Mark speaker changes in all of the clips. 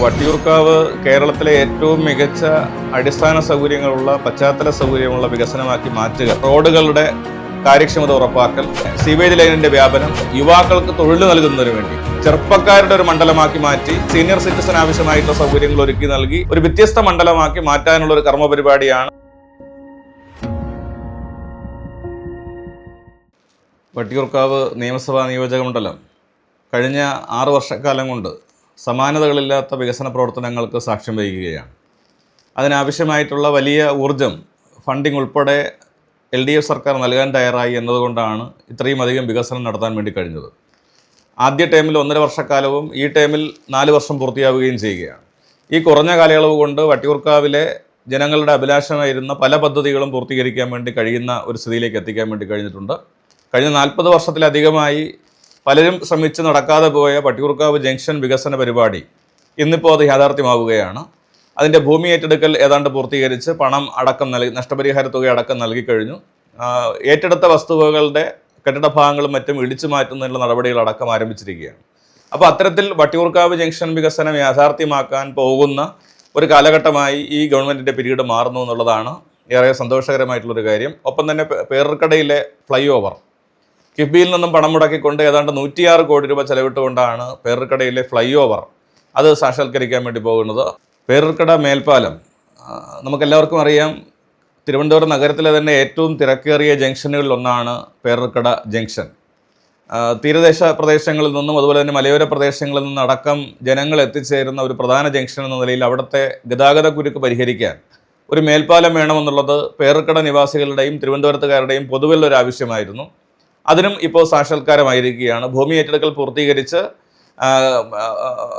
Speaker 1: വട്ടിയൂർക്കാവ് കേരളത്തിലെ ഏറ്റവും മികച്ച അടിസ്ഥാന സൗകര്യങ്ങളുള്ള പശ്ചാത്തല സൗകര്യമുള്ള വികസനമാക്കി മാറ്റുക, റോഡുകളുടെ കാര്യക്ഷമത ഉറപ്പാക്കൽ, സീവേജ് ലൈനിന്റെ വ്യാപനം, യുവാക്കൾക്ക് തൊഴിൽ നൽകുന്നതിന് വേണ്ടി ചെറുപ്പക്കാരുടെ ഒരു മണ്ഡലമാക്കി മാറ്റി സീനിയർ സിറ്റിസൺ ആവശ്യമായിട്ടുള്ള സൗകര്യങ്ങൾ ഒരുക്കി നൽകി ഒരു വ്യത്യസ്ത മണ്ഡലമാക്കി മാറ്റാനുള്ള ഒരു കർമ്മ പരിപാടിയാണ് വട്ടിയൂർക്കാവ് നിയമസഭാ നിയോജക മണ്ഡലം. കഴിഞ്ഞ 6 വർഷക്കാലം കൊണ്ട് സമാനതകളില്ലാത്ത വികസന പ്രവർത്തനങ്ങൾക്ക് സാക്ഷ്യം വഹിക്കുകയാണ്. അതിനാവശ്യമായിട്ടുള്ള വലിയ ഊർജം, ഫണ്ടിംഗ് ഉൾപ്പെടെ LDF സർക്കാർ നൽകാൻ തയ്യാറായി എന്നതുകൊണ്ടാണ് ഇത്രയും അധികം വികസനം നടത്താൻ വേണ്ടി കഴിഞ്ഞത്. ആദ്യ ടേമിൽ 1.5 വർഷക്കാലവും ഈ ടേമിൽ 4 വർഷം പൂർത്തിയാവുകയും ചെയ്യുകയാണ്. ഈ കുറഞ്ഞ കാലയളവ് കൊണ്ട് വട്ടിയൂർക്കാവിലെ ജനങ്ങളുടെ അഭിലാഷമായിരുന്ന പല പദ്ധതികളും പൂർത്തീകരിക്കാൻ വേണ്ടി കഴിയുന്ന ഒരു സ്ഥിതിയിലേക്ക് എത്തിക്കാൻ വേണ്ടി കഴിഞ്ഞിട്ടുണ്ട്. കഴിഞ്ഞ 40 വർഷത്തിലധികമായി പലരും ശ്രമിച്ച് നടക്കാതെ പോയ വട്ടിയൂർക്കാവ് ജംഗ്ഷൻ വികസന പരിപാടി ഇന്നിപ്പോൾ അത് യാഥാർത്ഥ്യമാവുകയാണ്. അതിൻ്റെ ഭൂമി ഏറ്റെടുക്കൽ ഏതാണ്ട് പൂർത്തീകരിച്ച് പണം അടക്കം നൽകി, നഷ്ടപരിഹാര തുക അടക്കം നൽകിക്കഴിഞ്ഞു. ഏറ്റെടുത്ത വസ്തുവകളുടെ കെട്ടിട ഭാഗങ്ങളും മറ്റും ഇടിച്ചു മാറ്റുന്നതിനുള്ള നടപടികളടക്കം ആരംഭിച്ചിരിക്കുകയാണ്. അപ്പോൾ അത്തരത്തിൽ വട്ടിയൂർക്കാവ് ജംഗ്ഷൻ വികസനം യാഥാർത്ഥ്യമാക്കാൻ പോകുന്ന ഒരു കാലഘട്ടമായി ഈ ഗവൺമെൻറ്റിൻ്റെ പിരീഡ് മാറുന്നു എന്നുള്ളതാണ് ഏറെ സന്തോഷകരമായിട്ടുള്ളൊരു കാര്യം. ഒപ്പം തന്നെ പേർക്കടയിലെ ഫ്ലൈ ഓവർ കിഫ്ബിയിൽ നിന്നും പണം മുടക്കിക്കൊണ്ട് ഏതാണ്ട് 106 കോടി രൂപ ചെലവിട്ടുകൊണ്ടാണ് പേർക്കടയിലെ ഫ്ലൈ ഓവർ അത് സാക്ഷാത്കരിക്കാൻ വേണ്ടി പോകുന്നത്. പേർക്കട മേൽപ്പാലം നമുക്കെല്ലാവർക്കും അറിയാം, തിരുവനന്തപുരം നഗരത്തിലെ തന്നെ ഏറ്റവും തിരക്കേറിയ ജംഗ്ഷനുകളിൽ ഒന്നാണ് പേർക്കട ജംഗ്ഷൻ. തീരദേശ പ്രദേശങ്ങളിൽ നിന്നും അതുപോലെ തന്നെ മലയോര പ്രദേശങ്ങളിൽ നിന്നും അടക്കം ജനങ്ങൾ എത്തിച്ചേരുന്ന ഒരു പ്രധാന ജംഗ്ഷൻ എന്ന നിലയിൽ അവിടുത്തെ ഗതാഗത കുരുക്ക് പരിഹരിക്കാൻ ഒരു മേൽപ്പാലം വേണമെന്നുള്ളത് പേർക്കട നിവാസികളുടെയും തിരുവനന്തപുരത്തുകാരുടെയും പൊതുവിലൊരു ആവശ്യമായിരുന്നു. അതിനും ഇപ്പോൾ സാക്ഷാത്കാരമായിരിക്കുകയാണ്. ഭൂമി ഏറ്റെടുക്കൽ പൂർത്തീകരിച്ച്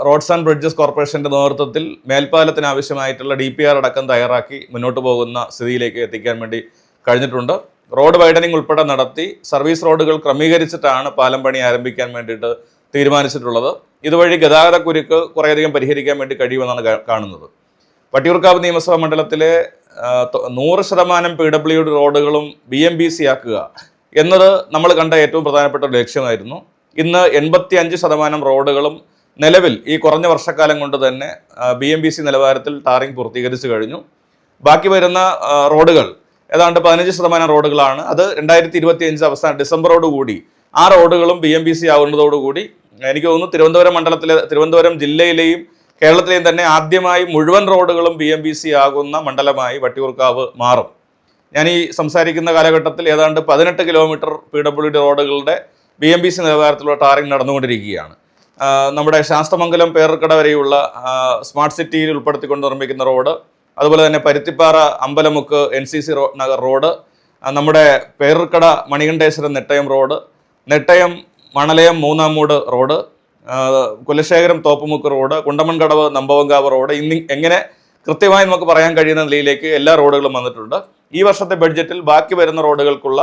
Speaker 1: റോഡ്സ് ആൻഡ് ബ്രിഡ്ജസ് കോർപ്പറേഷൻ്റെ നേതൃത്വത്തിൽ മേൽപ്പാലത്തിന് ആവശ്യമായിട്ടുള്ള DPR അടക്കം തയ്യാറാക്കി മുന്നോട്ട് പോകുന്ന സ്ഥിതിയിലേക്ക് എത്തിക്കാൻ വേണ്ടി കഴിഞ്ഞിട്ടുണ്ട്. റോഡ് വൈഡനിങ് ഉൾപ്പെടെ നടത്തി സർവീസ് റോഡുകൾ ക്രമീകരിച്ചിട്ടാണ് പാലം പണി ആരംഭിക്കാൻ വേണ്ടിയിട്ട് തീരുമാനിച്ചിട്ടുള്ളത്. ഇതുവഴി ഗതാഗത കുരുക്ക് കുറേയധികം പരിഹരിക്കാൻ വേണ്ടി കഴിയുമെന്നാണ് കാണുന്നത്. വട്ടിയൂർക്കാവ് നിയമസഭാ മണ്ഡലത്തിലെ 100% PWD റോഡുകളും BMBC ആക്കുക എന്നത് നമ്മൾ കണ്ട ഏറ്റവും പ്രധാനപ്പെട്ട ഒരു ലക്ഷ്യമായിരുന്നു. ഇന്ന് 85% റോഡുകളും നിലവിൽ ഈ കുറഞ്ഞ വർഷക്കാലം കൊണ്ട് തന്നെ BMBC നിലവാരത്തിൽ ടാറിംഗ് പൂർത്തീകരിച്ചു കഴിഞ്ഞു. ബാക്കി വരുന്ന റോഡുകൾ ഏതാണ്ട് 15% റോഡുകളാണ്. അത് 2025 അവസാനം ഡിസംബറോടുകൂടി ആ റോഡുകളും BMBC ആവുന്നതോടുകൂടി എനിക്ക് തോന്നുന്നു തിരുവനന്തപുരം ജില്ലയിലെയും കേരളത്തിലെയും തന്നെ ആദ്യമായി മുഴുവൻ റോഡുകളും BMBC ആകുന്ന മണ്ഡലമായി വട്ടിയൂർക്കാവ് മാറും. ഞാൻ ഈ സംസാരിക്കുന്ന കാലഘട്ടത്തിൽ ഏതാണ്ട് 18 കിലോമീറ്റർ PWD റോഡുകളുടെ BMBC നിലവാരത്തിലുള്ള ടാറിംഗ് നടന്നുകൊണ്ടിരിക്കുകയാണ്. നമ്മുടെ ശാസ്തമംഗലം പേർക്കട വരെയുള്ള സ്മാർട്ട് സിറ്റിയിൽ ഉൾപ്പെടുത്തിക്കൊണ്ട് നിർമ്മിക്കുന്ന റോഡ്, അതുപോലെ തന്നെ പരുത്തിപ്പാറ അമ്പലമുക്ക് NCC നഗർ റോഡ്, നമ്മുടെ Peroorkada Manikanteswaram Nettayam road, Nettayam Manalayam Moonnamoodu road, Kulasekharam Thoppumukku road, Kundamankadavu Nambavankavu road, എങ്ങനെ കൃത്യമായി നമുക്ക് പറയാൻ കഴിയുന്ന നിലയിലേക്ക് എല്ലാ റോഡുകളും വന്നിട്ടുണ്ട്. ഈ വർഷത്തെ ബഡ്ജറ്റിൽ ബാക്കി വരുന്ന റോഡുകൾക്കുള്ള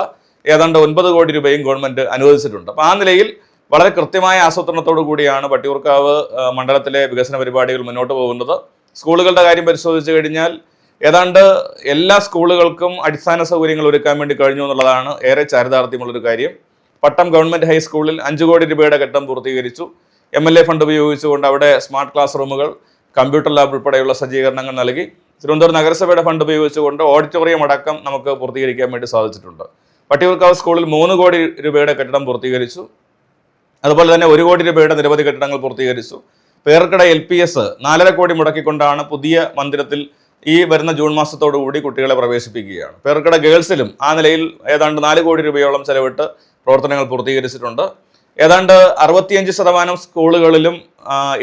Speaker 1: ഏതാണ്ട് 9 കോടി രൂപയും ഗവൺമെൻറ് അനുവദിച്ചിട്ടുണ്ട്. അപ്പോൾ ആ നിലയിൽ വളരെ കൃത്യമായ ആസൂത്രണത്തോടു കൂടിയാണ് വട്ടിയൂർക്കാവ് മണ്ഡലത്തിലെ വികസന പരിപാടികൾ മുന്നോട്ട് പോകുന്നത്. സ്കൂളുകളുടെ കാര്യം പരിശോധിച്ച് കഴിഞ്ഞാൽ ഏതാണ്ട് എല്ലാ സ്കൂളുകൾക്കും അടിസ്ഥാന സൗകര്യങ്ങൾ ഒരുക്കാൻ വേണ്ടി കഴിഞ്ഞു എന്നുള്ളതാണ് ഏറെ ചാരിതാർത്ഥ്യമുള്ളൊരു കാര്യം. പട്ടം ഗവൺമെൻറ് ഹൈസ്കൂളിൽ 5 കോടി രൂപയുടെ കെട്ടിടം പൂർത്തീകരിച്ചു. MLA ഫണ്ട് ഉപയോഗിച്ചുകൊണ്ട് അവിടെ സ്മാർട്ട് ക്ലാസ് റൂമുകൾ, കമ്പ്യൂട്ടർ ലാബ് ഉൾപ്പെടെയുള്ള സജ്ജീകരണങ്ങൾ നൽകി. തിരുവനന്തപുരം നഗരസഭയുടെ ഫണ്ട് ഉപയോഗിച്ചുകൊണ്ട് ഓഡിറ്റോറിയം അടക്കം നമുക്ക് പൂർത്തീകരിക്കാൻ വേണ്ടി സാധിച്ചിട്ടുണ്ട്. വട്ടിയൂർക്കാവ് സ്കൂളിൽ 3 കോടി രൂപയുടെ കെട്ടിടം പൂർത്തീകരിച്ചു. അതുപോലെ തന്നെ 1 കോടി രൂപയുടെ നിരവധി കെട്ടിടങ്ങൾ പൂർത്തീകരിച്ചു. പേർക്കട LPS 4.5 കോടി മുടക്കിക്കൊണ്ടാണ് പുതിയ മന്ദിരത്തിൽ ഈ വരുന്ന ജൂൺ മാസത്തോടു കൂടി കുട്ടികളെ പ്രവേശിപ്പിക്കുകയാണ്. പേർക്കട ഗേൾസിലും ആ നിലയിൽ ഏതാണ്ട് 4 കോടി രൂപയോളം ചെലവിട്ട് പ്രവർത്തനങ്ങൾ പൂർത്തീകരിച്ചിട്ടുണ്ട്. ഏതാണ്ട് 65% സ്കൂളുകളിലും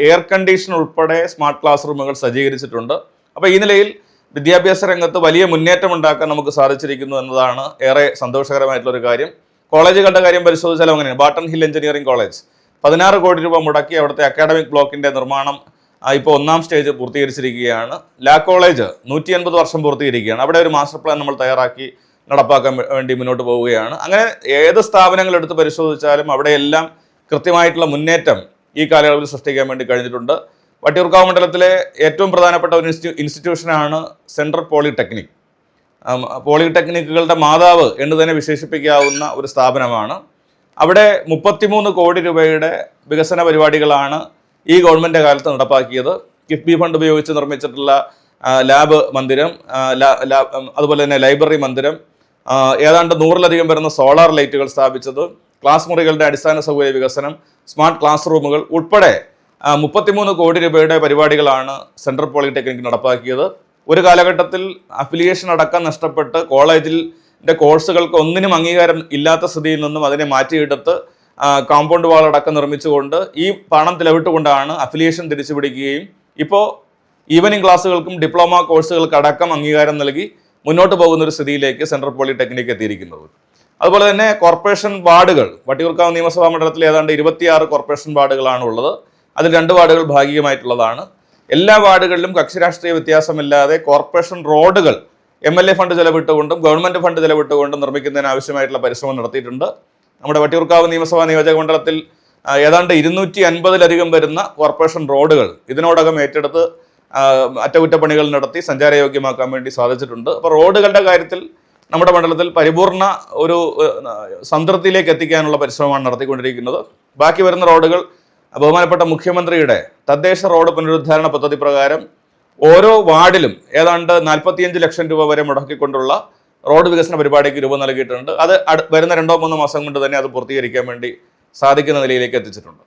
Speaker 1: എയർ കണ്ടീഷൻ ഉൾപ്പെടെ സ്മാർട്ട് ക്ലാസ് റൂമുകൾ സജ്ജീകരിച്ചിട്ടുണ്ട്. അപ്പോൾ ഈ നിലയിൽ വിദ്യാഭ്യാസ രംഗത്ത് വലിയ മുന്നേറ്റം ഉണ്ടാക്കാൻ നമുക്ക് സാധിച്ചിരിക്കുന്നു എന്നതാണ് ഏറെ സന്തോഷകരമായിട്ടുള്ളൊരു കാര്യം. കോളേജുകളുടെ കാര്യം പരിശോധിച്ചാലും അങ്ങനെയാണ്. ബാട്ടൺ ഹിൽ എഞ്ചിനീയറിംഗ് കോളേജ് 16 കോടി രൂപ മുടക്കി അവിടുത്തെ അക്കാഡമിക് ബ്ലോക്കിൻ്റെ നിർമ്മാണം ഇപ്പോൾ 1ാം സ്റ്റേജ് പൂർത്തീകരിച്ചിരിക്കുകയാണ്. ലാ കോളേജ് 180 വർഷം പൂർത്തീകരിക്കുകയാണ്. അവിടെ ഒരു മാസ്റ്റർ പ്ലാൻ നമ്മൾ തയ്യാറാക്കി നടപ്പാക്കാൻ വേണ്ടി മുന്നോട്ട് പോവുകയാണ്. അങ്ങനെ ഏത് സ്ഥാപനങ്ങൾ എടുത്ത് പരിശോധിച്ചാലും അവിടെയെല്ലാം കൃത്യമായിട്ടുള്ള മുന്നേറ്റം ഈ കാലയളവിൽ സൃഷ്ടിക്കാൻ വേണ്ടി കഴിഞ്ഞിട്ടുണ്ട്. വട്ടിയൂർക്കാവ് മണ്ഡലത്തിലെ ഏറ്റവും പ്രധാനപ്പെട്ട ഒരു ഇൻസ്റ്റിറ്റ്യൂഷനാണ് സെൻട്രൽ പോളിടെക്നിക്. പോളിടെക്നിക്കുകളുടെ മാതാവ് എന്ന് തന്നെ വിശേഷിപ്പിക്കാവുന്ന ഒരു സ്ഥാപനമാണ്. അവിടെ 33 കോടി രൂപയുടെ വികസന പരിപാടികളാണ് ഈ ഗവൺമെൻറ് കാലത്ത് നടപ്പാക്കിയത്. കിഫ്ബി ഫണ്ട് ഉപയോഗിച്ച് നിർമ്മിച്ചിട്ടുള്ള ലാബ് മന്ദിരം, അതുപോലെ തന്നെ ലൈബ്രറി മന്ദിരം, ഏതാണ്ട് 100-ലധികം വരുന്ന സോളാർ ലൈറ്റുകൾ സ്ഥാപിച്ചത്, ക്ലാസ് മുറികളുടെ അടിസ്ഥാന സൗകര്യ വികസനം, സ്മാർട്ട് ക്ലാസ് റൂമുകൾ ഉൾപ്പെടെ 33 കോടി രൂപയുടെ പരിപാടികളാണ് സെൻട്രൽ പോളിടെക്നിക് നടപ്പാക്കിയത്. ഒരു കാലഘട്ടത്തിൽ അഫിലിയേഷൻ അടക്കം നഷ്ടപ്പെട്ട് കോളേജിൻ്റെ കോഴ്സുകൾക്ക് ഒന്നിനും അംഗീകാരം ഇല്ലാത്ത സ്ഥിതിയിൽ നിന്നും അതിനെ മാറ്റിയെടുത്ത് കോമ്പൗണ്ട് വാൾ അടക്കം നിർമ്മിച്ചുകൊണ്ട് ഈ പണം ചെലവിട്ടുകൊണ്ടാണ് അഫിലിയേഷൻ തിരിച്ചു പിടിക്കുകയും ഇപ്പോൾ ഈവനിങ് ക്ലാസ്സുകൾക്കും ഡിപ്ലോമ കോഴ്സുകൾക്ക് അടക്കം അംഗീകാരം നൽകി മുന്നോട്ട് പോകുന്ന ഒരു സ്ഥിതിയിലേക്ക് സെൻട്രൽ പോളിടെക്നിക് എത്തിയിരിക്കുന്നത്. അതുപോലെ തന്നെ കോർപ്പറേഷൻ വാർഡുകൾ, വട്ടിയൂർക്കാവ് നിയമസഭാ മണ്ഡലത്തിൽ ഏതാണ്ട് 26 കോർപ്പറേഷൻ വാർഡുകളാണ് ഉള്ളത്. അതിൽ 2 വാർഡുകൾ ഭാഗികമായിട്ടുള്ളതാണ്. എല്ലാ വാർഡുകളിലും കക്ഷി രാഷ്ട്രീയ വ്യത്യാസമില്ലാതെ കോർപ്പറേഷൻ റോഡുകൾ MLA ഫണ്ട് ചെലവിട്ടുകൊണ്ടും ഗവൺമെന്റ് ഫണ്ട് ചെലവിട്ടുകൊണ്ടും നിർമ്മിക്കുന്നതിന് ആവശ്യമായിട്ടുള്ള പരിശ്രമം നടത്തിയിട്ടുണ്ട്. നമ്മുടെ വട്ടിയൂർക്കാവ് നിയമസഭാ നിയോജക മണ്ഡലത്തിൽ ഏതാണ്ട് 250-ലധികം വരുന്ന കോർപ്പറേഷൻ റോഡുകൾ ഇതിനോടകം ഏറ്റെടുത്ത് അറ്റകുറ്റപ്പണികൾ നടത്തി സഞ്ചാരയോഗ്യമാക്കാൻ വേണ്ടി സാധിച്ചിട്ടുണ്ട്. അപ്പോൾ റോഡുകളുടെ കാര്യത്തിൽ നമ്മുടെ മണ്ഡലത്തിൽ പരിപൂർണ ഒരു സംതൃപ്തിയിലേക്ക് എത്തിക്കാനുള്ള പരിശ്രമമാണ് നടത്തിക്കൊണ്ടിരിക്കുന്നത്. ബാക്കി വരുന്ന റോഡുകൾ ബഹുമാനപ്പെട്ട മുഖ്യമന്ത്രിയുടെ തദ്ദേശ റോഡ് പുനരുദ്ധാരണ പദ്ധതി പ്രകാരം ഓരോ വാർഡിലും ഏതാണ്ട് 45 ലക്ഷം രൂപ വരെ മുടക്കിക്കൊണ്ടുള്ള റോഡ് വികസന പരിപാടിക്ക് രൂപം നൽകിയിട്ടുണ്ട്. അത് വരുന്ന 2-3 മാസം കൊണ്ട് തന്നെ അത് പൂർത്തീകരിക്കാൻ വേണ്ടി സാധിക്കുന്ന നിലയിലേക്ക് എത്തിച്ചിട്ടുണ്ട്.